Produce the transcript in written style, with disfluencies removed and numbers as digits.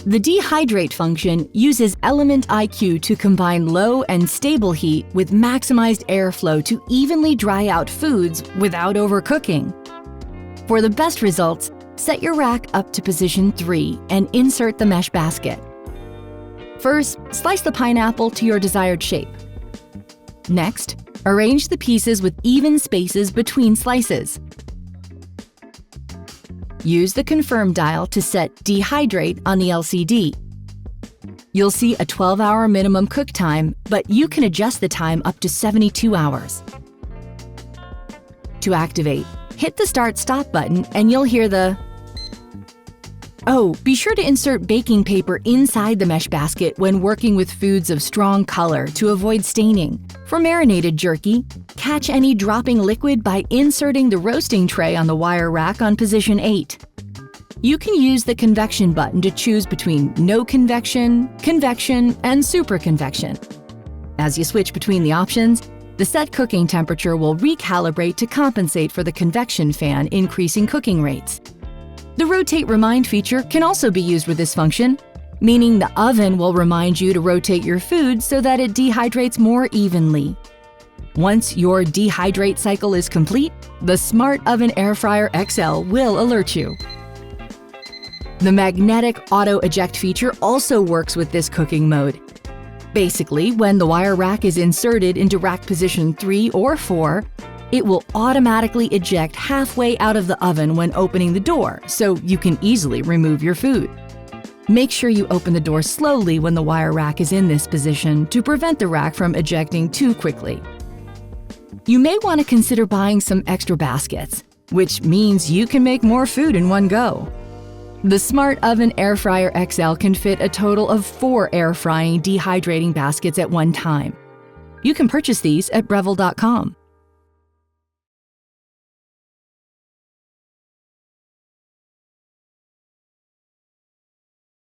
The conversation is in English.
The Dehydrate function uses Element IQ to combine low and stable heat with maximized airflow to evenly dry out foods without overcooking. For the best results, set your rack up to position 3 and insert the mesh basket. First, slice the pineapple to your desired shape. Next, arrange the pieces with even spaces between slices. Use the confirm dial to set Dehydrate on the LCD. You'll see a 12-hour minimum cook time, but you can adjust the time up to 72 hours. To activate, hit the Start/Stop button and you'll hear the Oh, be sure to insert baking paper inside the mesh basket when working with foods of strong color to avoid staining. For marinated jerky, catch any dropping liquid by inserting the roasting tray on the wire rack on position 8. You can use the convection button to choose between no convection, convection, and super convection. As you switch between the options, the set cooking temperature will recalibrate to compensate for the convection fan increasing cooking rates. The Rotate Remind feature can also be used with this function, meaning the oven will remind you to rotate your food so that it dehydrates more evenly. Once your dehydrate cycle is complete, the Smart Oven Air Fryer XL will alert you. The Magnetic Auto Eject feature also works with this cooking mode. Basically, when the wire rack is inserted into rack position 3 or 4, it will automatically eject halfway out of the oven when opening the door, so you can easily remove your food. Make sure you open the door slowly when the wire rack is in this position to prevent the rack from ejecting too quickly. You may want to consider buying some extra baskets, which means you can make more food in one go. The Smart Oven Air Fryer XL can fit a total of 4 air frying dehydrating baskets at one time. You can purchase these at Breville.com.